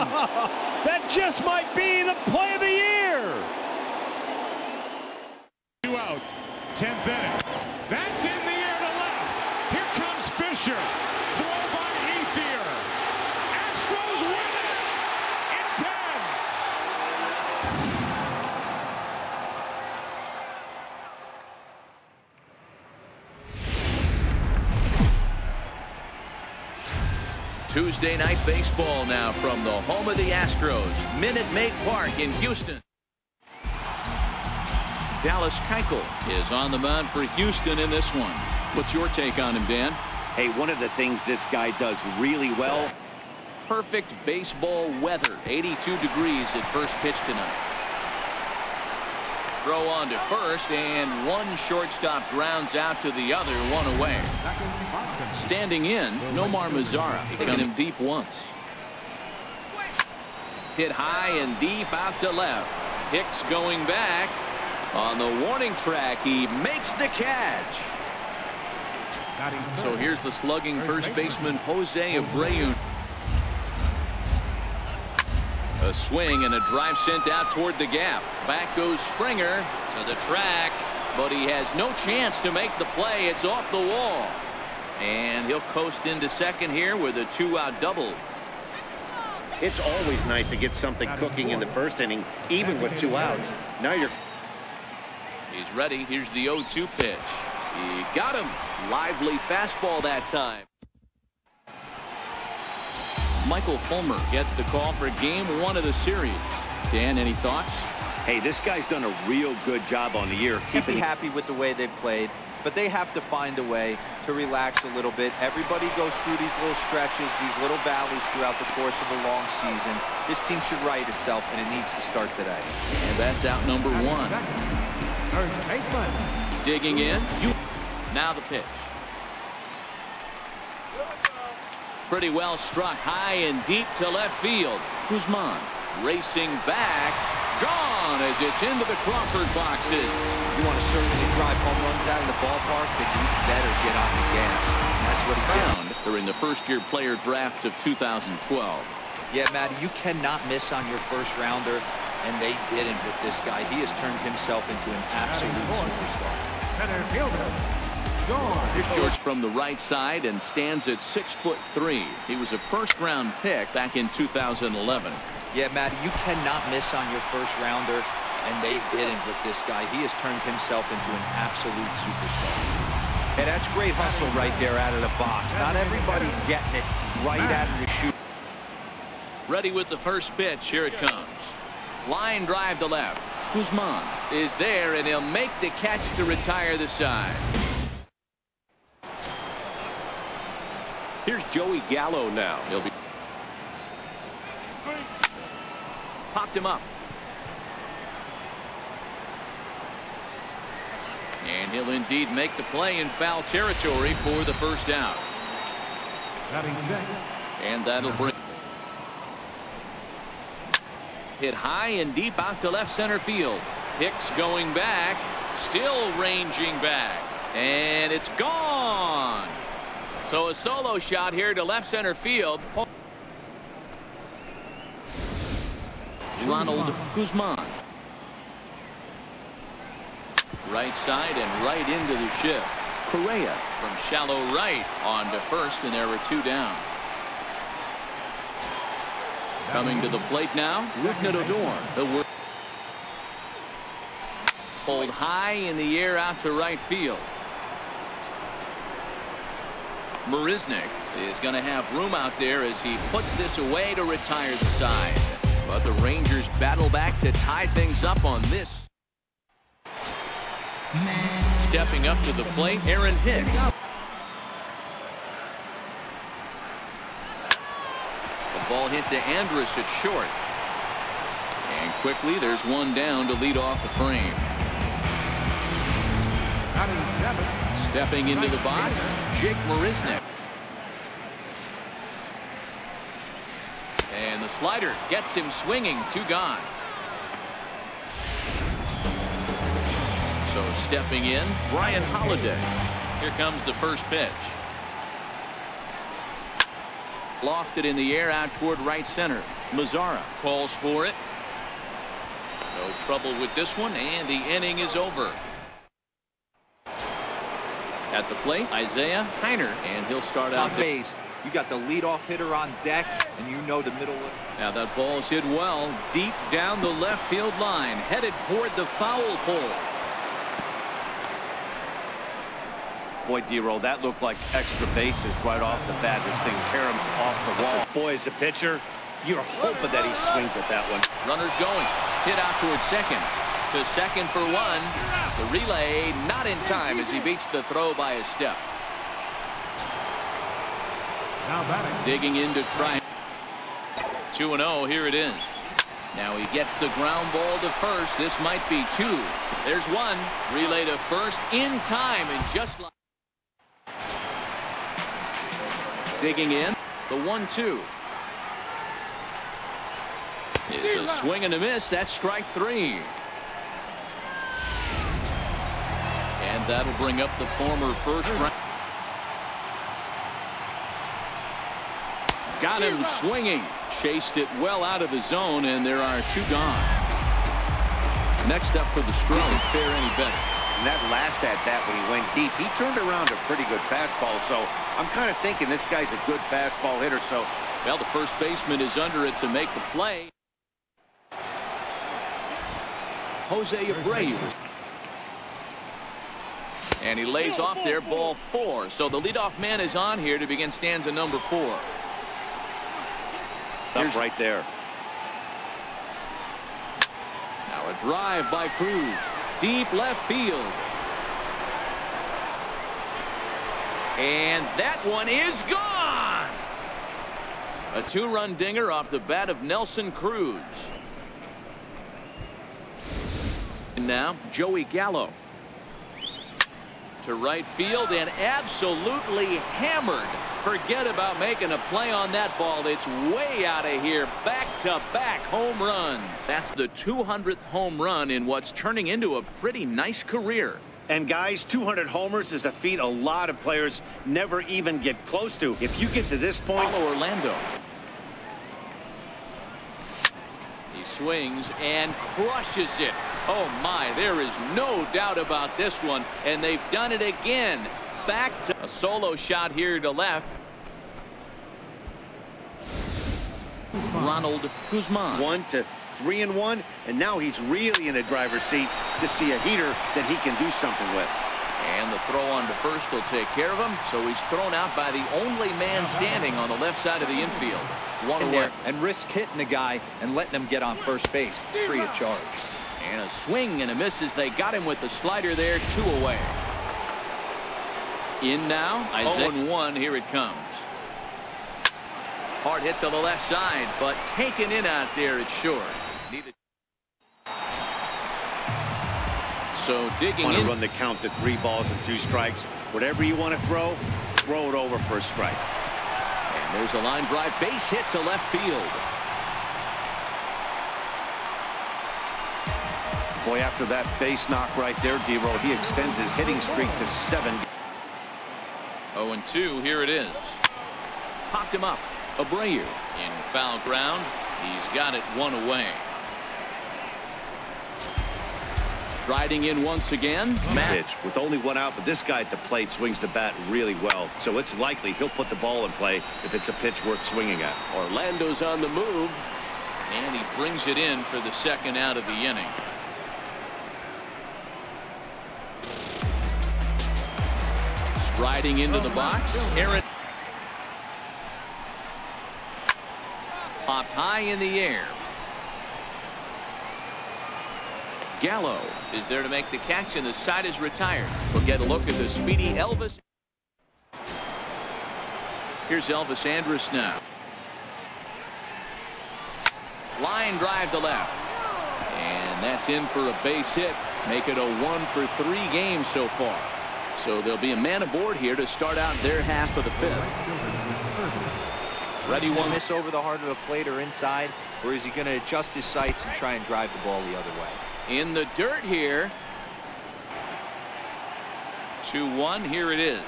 That just might be the play of the year. 2 out, 10th inning. That's in the air to left. Here comes Fisher. Throw by Ethier. Astros win it in 10. Tuesday night baseball now from the home of the Astros, Minute Maid Park in Houston. Dallas Keuchel is on the mound for Houston in this one. What's your take on him, Dan? Hey, one of the things this guy does really well. Perfect baseball weather. 82 degrees at first pitch tonight. Throw on to first, and one shortstop grounds out to the other, one away. Standing in, Nomar Mazara. Taking him deep once. Hit high and deep out to left. Hicks going back. On the warning track, he makes the catch. So here's the slugging first baseman, Jose Abreu. A swing and a drive sent out toward the gap. Back goes Springer to the track, but he has no chance to make the play. It's off the wall. And he'll coast into second here with a 2-out double. It's always nice to get something cooking in the first inning, even with 2 outs. Now you're... He's ready. Here's the 0-2 pitch. He got him. Lively fastball that time. Michael Fulmer gets the call for game 1 of the series. Dan, any thoughts? Hey, this guy's done a real good job on the year. Keeping happy with the way they've played, but they have to find a way to relax a little bit. Everybody goes through these little stretches, these little valleys throughout the course of a long season. This team should right itself, and it needs to start today. And that's out number 1. Digging in. Now the pitch. Pretty well struck high and deep to left field. Guzman racing back. Gone as it's into the Crawford boxes. You want to certainly drive home runs out of the ballpark, but you better get on the gas. And that's what he found during the first-year player draft of 2012. Yeah, Matty, you cannot miss on your first rounder, and they didn't with this guy. He has turned himself into an absolute superstar. George from the right side and stands at 6'3". He was a first-round pick back in 2011. Yeah, Matty, you cannot miss on your first rounder, and they didn't with this guy. He has turned himself into an absolute superstar. And that's great hustle right there out of the box. Not everybody's getting it right out of the chute. Ready with the first pitch. Here it comes. Line drive to left. Guzman is there, and he'll make the catch to retire the side. Here's Joey Gallo now. He'll be popped him up. And he'll indeed make the play in foul territory for the first out. And that'll bring hit high and deep out to left center field. Hicks going back, still ranging back, and it's gone. So a solo shot here to left center field. Ronald Guzman. Right side and right into the shift. Correa from shallow right on to first, and there were 2 down. Coming to the plate now, Rougned Odor. Pulled high in the air out to right field. Marisnick is going to have room out there as he puts this away to retire the side. But the Rangers battle back to tie things up on this. Stepping up to the plate, Aaron Hicks. The ball hit to Andrus at short. And quickly there's 1 down to lead off the frame. Stepping into the box, Jake Marisnick. And the slider gets him swinging. 2 gone. So stepping in, Brian Holiday. Here comes the first pitch. Lofted in the air out toward right center. Mazzara calls for it. No trouble with this one, and the inning is over. At the plate, Isaiah Heiner, and he'll start out base. You got the leadoff hitter on deck, and you know the middle. Now that ball's hit well, deep down the left field line, headed toward the foul pole. Boy, D-Roll, that looked like extra bases right off the bat. This thing caroms off the wall. Boy, as a pitcher, you're hoping that he swings at that one. Runners going. Hit out towards second. To second for one. The relay not in time as he beats the throw by a step. Now batting. Digging in to try. 2-0. Here it is. Now he gets the ground ball to first. This might be two. There's one. Relay to first in time, and just like digging in. The 1-2. It's a swing and a miss. That's strike three. And that'll bring up the former first round. Got him swinging. Chased it well out of the zone, and there are two gone. Next up for the stroke. Fare any better. And that last at-bat when he went deep, he turned around a pretty good fastball. So I'm kind of thinking this guy's a good fastball hitter. So, well, the first baseman is under it to make the play. Jose Abreu. And he lays off there, ball four. So the leadoff man is on here to begin stanza number 4. Here's right there. Now a drive by Cruz. Deep left field. And that one is gone. A 2-run dinger off the bat of Nelson Cruz. And now Joey Gallo. To right field and absolutely hammered. Forget about making a play on that ball. It's way out of here. Back-to-back home run. That's the 200th home run in what's turning into a pretty nice career. And guys, 200 homers is a feat a lot of players never even get close to. If you get to this point. Follow Orlando. He swings and crushes it. Oh my, there is no doubt about this one, and they've done it again. Back to a solo shot here to left. Ronald Guzman. 1-3-1, and now he's really in the driver's seat to see a heater that he can do something with. And the throw on to first will take care of him, so he's thrown out by the only man standing on the left side of the infield. One away. And risk hitting the guy and letting him get on first base free of charge. And a swing and a miss as they got him with the slider there. 2 away. In now, Isaiah 0-1. Here it comes. Hard hit to the left side, but taken in out there. It's short. So digging in. Run the count to 3 balls and 2 strikes. Whatever you want to throw it over for a strike. And there's a line drive base hit to left field. Boy, after that base knock right there, D-Roll, he extends his hitting streak to 7. 0-2. Here it is. Popped him up. Abreu in foul ground. He's got it 1 away. Striding in once again. Pitch with only 1 out, but this guy at the plate swings the bat really well. So it's likely he'll put the ball in play if it's a pitch worth swinging at. Orlando's on the move, and he brings it in for the second out of the inning. Striding into the box. Aaron popped high in the air. Gallo is there to make the catch, and the side is retired. We'll get a look at the speedy Elvis. Here's Elvis Andrus now. Line drive to left. And that's in for a base hit. Make it a 1-for-3 game so far. So there'll be a man aboard here to start out their half of the 5th. Ready one. Miss over the heart of the plate or inside, or is he going to adjust his sights and try and drive the ball the other way? In the dirt here. 2-1. Here it is.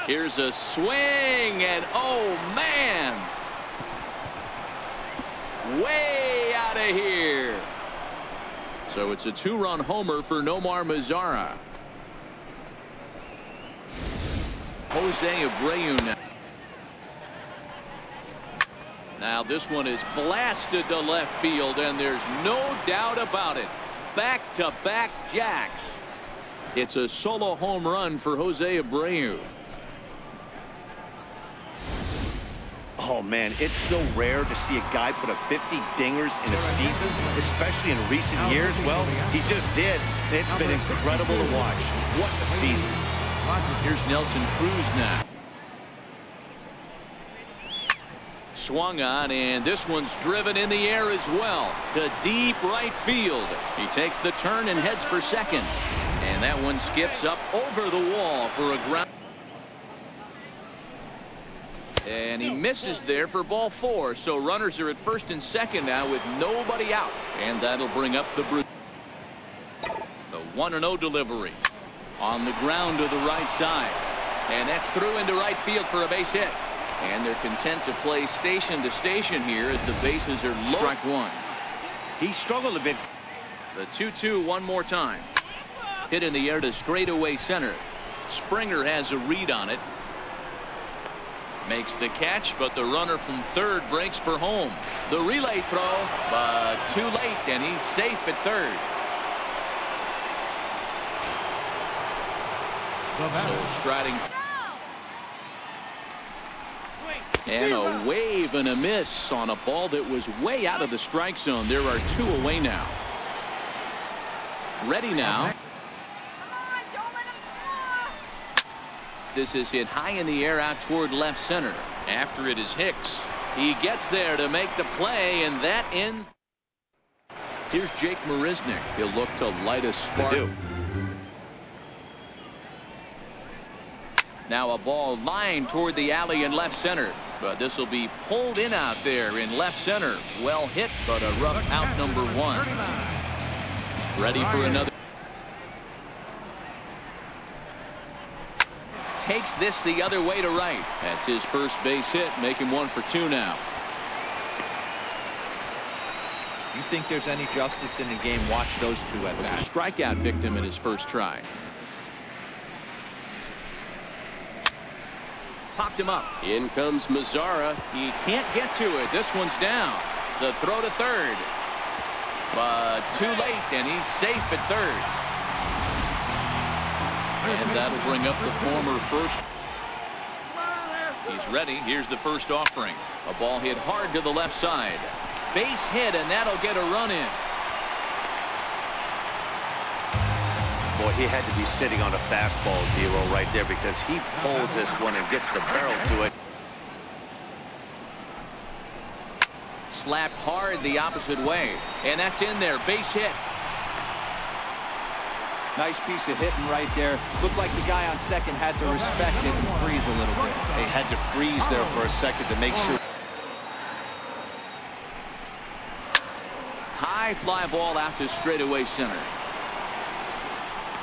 Here's a swing, and oh man. way out of here. So it's a 2-run homer for Nomar Mazara. Jose Abreu now. Now this one is blasted to left field, and there's no doubt about it. Back-to-back jacks. It's a solo home run for Jose Abreu. Oh, man, it's so rare to see a guy put up 50 dingers in a season, especially in recent years. Well, he just did. It's been incredible to watch. What a season. Here's Nelson Cruz now. Swung on, and this one's driven in the air as well to deep right field. He takes the turn and heads for second, and that one skips up over the wall for a ground. And he misses there for ball 4. So runners are at first and second now with nobody out, and that'll bring up the The 1-0 delivery on the ground to the right side, and that's through into right field for a base hit. And they're content to play station to station here as the bases are low. Strike 1. He struggled a bit. The 2-2 one more time. Hit in the air to straightaway center. Springer has a read on it. Makes the catch, but the runner from third breaks for home. The relay throw, but too late, and he's safe at third. So striding. And a wave and a miss on a ball that was way out of the strike zone. There are 2 away now. Ready now. This is hit high in the air out toward left center. After it is Hicks. He gets there to make the play, and that ends. Here's Jake Marisnick. He'll look to light a spark. Now a ball lined toward the alley in left center, but this will be pulled in out there in left center. Well hit, but a rough out number 1. Ready for another. Takes this the other way to right. That's his first base hit, making 1 for 2 now. You think there's any justice in the game? Watch those 2 at bat. A strikeout victim in his first try. Popped him up. In comes Mazara. He can't get to it. This one's down. The throw to third, but too late, and he's safe at third. And that'll bring up the former first. He's ready. Here's the first offering. A ball hit hard to the left side. Base hit, and that'll get a run in. Boy, he had to be sitting on a fastball, Dero, right there, because he pulls this one and gets the barrel to it. Slapped hard the opposite way, and that's in there. Base hit. Nice piece of hitting right there. Looked like the guy on second had to respect it and freeze a little bit. They had to freeze there for a second to make sure. High fly ball out to straightaway center.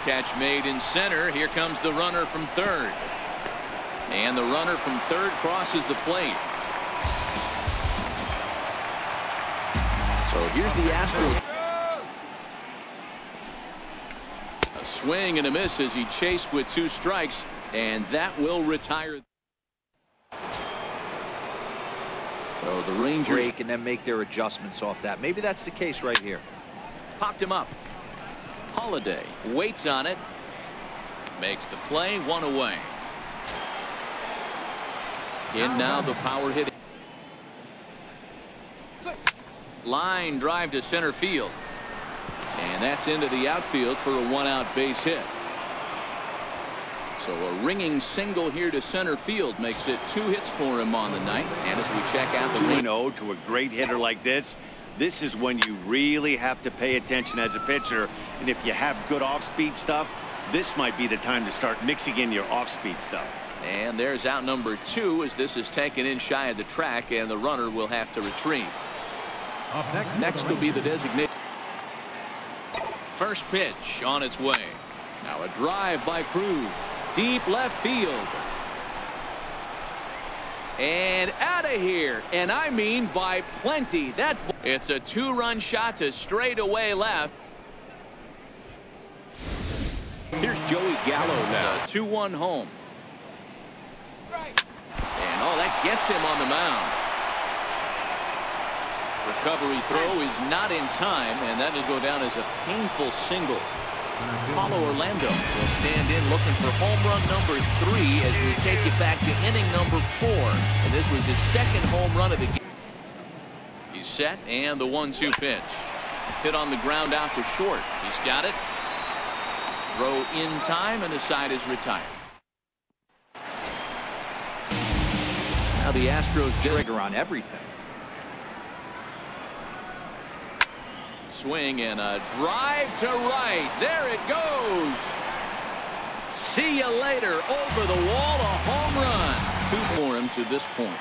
Catch made in center. Here comes the runner from third. And the runner from third crosses the plate. So here's the Astros. A swing and a miss as he chased with 2 strikes, and that will retire. So the Rangers break and then make their adjustments off that. Maybe that's the case right here. Popped him up. Holiday waits on it. Makes the play. 1 away. In now the power hit. Line drive to center field. And that's into the outfield for a 1-out base hit. So a ringing single here to center field makes it 2 hits for him on the night. And as we check out the 2-0 to a great hitter like this is when you really have to pay attention as a pitcher. And if you have good off-speed stuff, this might be the time to start mixing in your off-speed stuff. And there's out number 2 as this is taken in shy of the track, and the runner will have to retrieve. Next will be the designated. First pitch on its way. Now a drive by Cruz. Deep left field. And out of here. And I mean by plenty. It's a 2-run shot to straightaway left. Here's Joey Gallo now. 2-1 home. And oh, that gets him on the mound. Recovery throw is not in time, and that'll go down as a painful single. Paulo Orlando will stand in looking for home run number 3 as we take it back to inning number 4. And this was his second home run of the game. He's set, and the 1-2 pitch. Hit on the ground out to short. He's got it. Throw in time, and the side is retired. Now the Astros trigger on everything. Swing and a drive to right. There it goes. See you later. Over the wall, a home run. 2 for him to this point.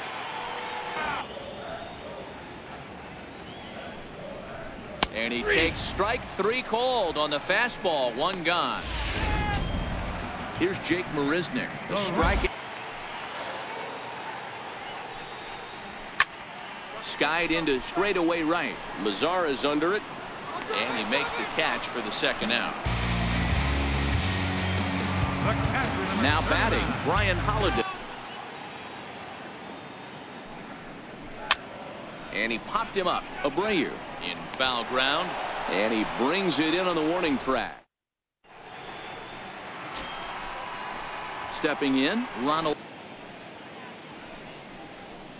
And he takes strike 3 called on the fastball. 1 gone. Here's Jake Marisnick. The strike. Skied into straightaway right. Lazar is under it. And he makes the catch for the second out. Now batting, Brian Holiday. And he popped him up. Abreu in foul ground. And he brings it in on the warning track. Stepping in, Ronald.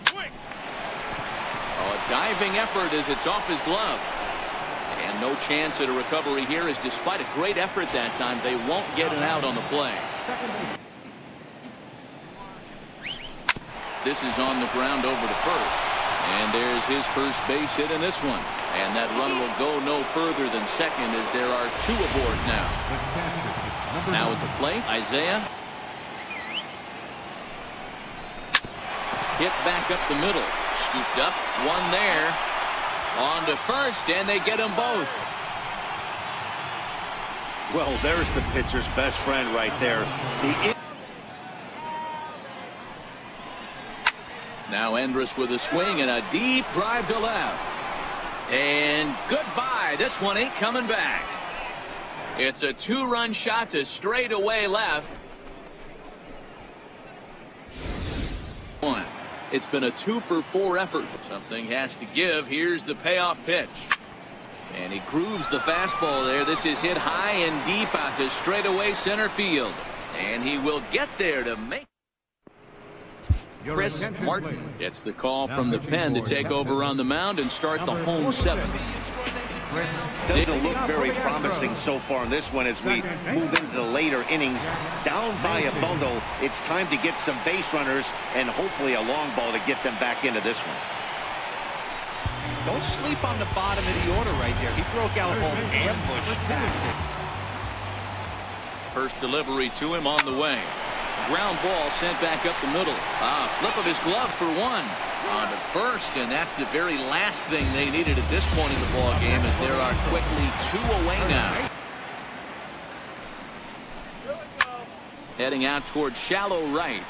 Oh, a diving effort as it's off his glove. And no chance at a recovery here, as despite a great effort that time, they won't get an out on the play. This is on the ground over to first. And there's his first base hit in this one. And that runner will go no further than second, as there are 2 aboard now. Now at the plate, Isaiah. Hit back up the middle. Scooped up. 1 there. On to first, and they get them both. Well, there's the pitcher's best friend right there. Now Andrus with a swing and a deep drive to left. And goodbye. This one ain't coming back. It's a 2-run shot to straightaway left. 1. It's been a 2-for-4 effort. Something has to give. Here's the payoff pitch. And he grooves the fastball there. This is hit high and deep out to straightaway center field. And he will get there to make. Chris Martin gets the call from the pen to take over on the mound and start the home 7th. Doesn't look very promising so far in this one as we move into the later innings. Down by a bundle, it's time to get some base runners and hopefully a long ball to get them back into this one. Don't sleep on the bottom of the order right there. He broke out an ambush back. First delivery to him on the way. Ground ball sent back up the middle. Flip of his glove for 1. On to first, and that's the very last thing they needed at this point in the ball game, as there are quickly 2 away now. Heading out towards shallow right.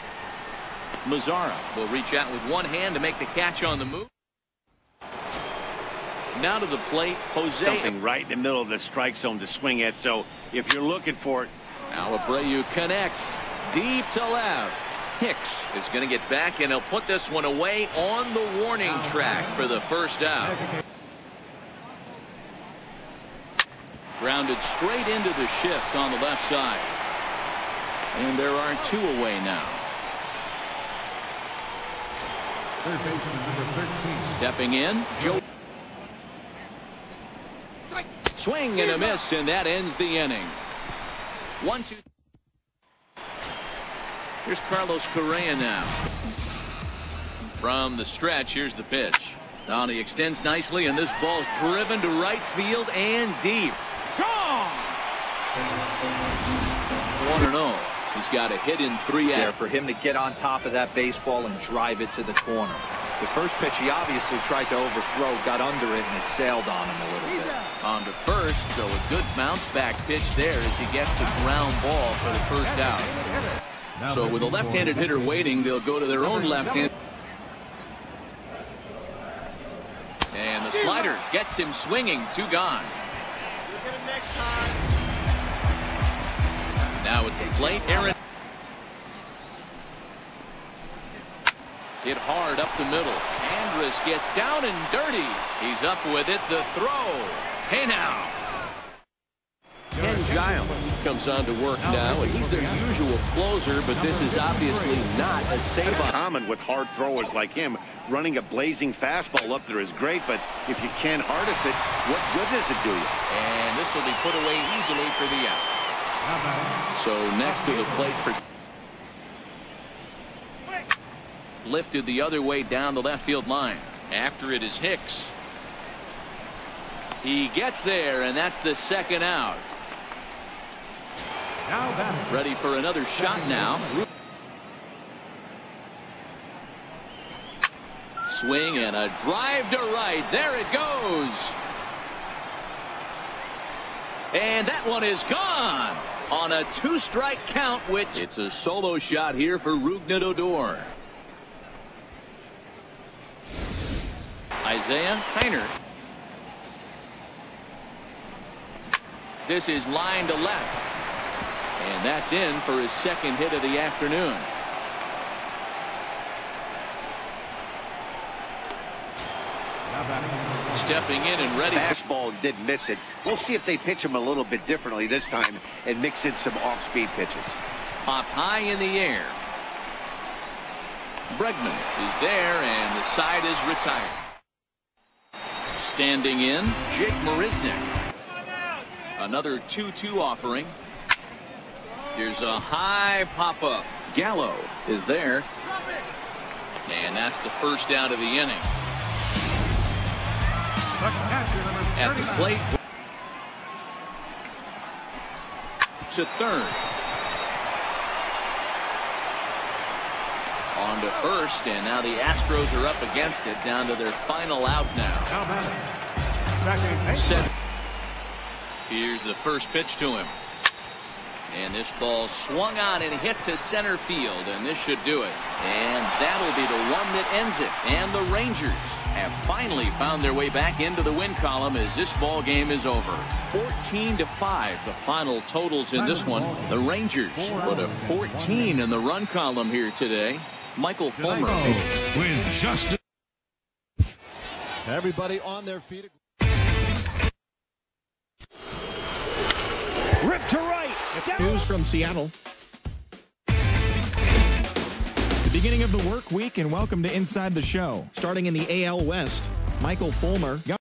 Mazzara will reach out with 1 hand to make the catch on the move. Now to the plate, Jose. Something right in the middle of the strike zone to swing at, so if you're looking for it. Now Abreu connects deep to left. Hicks is going to get back, and he'll put this one away on the warning track for the first out. Grounded straight into the shift on the left side. And there are 2 away now. Stepping in, Joe. Swing and a miss, and that ends the inning. 1-2. Here's Carlos Correa now. From the stretch, here's the pitch. Now he extends nicely, and this ball's driven to right field and deep. Gone! 1-0. He's got a hit in 3 there for him to get on top of that baseball and drive it to the corner. The first pitch he obviously tried to overthrow, got under it, and it sailed on him a little bit. On to first, so a good bounce back pitch there as he gets the ground ball for the first out. So with a left-handed hitter waiting, they'll go to their own left hand. Gets him swinging, 2 gone. Now at the plate, Aaron. Hit hard up the middle. Andrus gets down and dirty. He's up with it. The throw. Hey now. Ken Giles comes on to work now, and he's their usual closer, but this is obviously not a save. Common with hard throwers like him. Running a blazing fastball up there is great, but if you can't harness it, what good does it do you? And this will be put away easily for the out. So next to the plate for lifted the other way down the left field line. After it is Hicks. He gets there, and that's the 2nd out. Ready for another shot now. Swing and a drive to right. There it goes. And that one is gone on a 2-strike count, which it's a solo shot here for Rougned Odor. Isaiah Heiner. This is line to left. And that's in for his 2nd hit of the afternoon. Stepping in and ready. Fastball did miss it. We'll see if they pitch him a little bit differently this time and mix in some off-speed pitches. Popped high in the air. Bregman is there, and the side is retired. Standing in, Jake Marisnick. Another 2-2 offering. Here's a high pop-up. Gallo is there. And that's the 1st out of the inning. At the plate. To 3rd. On to 1st, and now the Astros are up against it, down to their final out now. Set. Here's the first pitch to him. And this ball swung on and hit to center field, and this should do it. And that'll be the one that ends it. And the Rangers have finally found their way back into the win column as this ball game is over. 14-5 the final totals in this one. The Rangers put a 14 in the run column here today. Michael Fulmer. Win just. Everybody on their feet. Rip to right. News from Seattle. The beginning of the work week, and welcome to Inside the Show. Starting in the AL West, Michael Fulmer.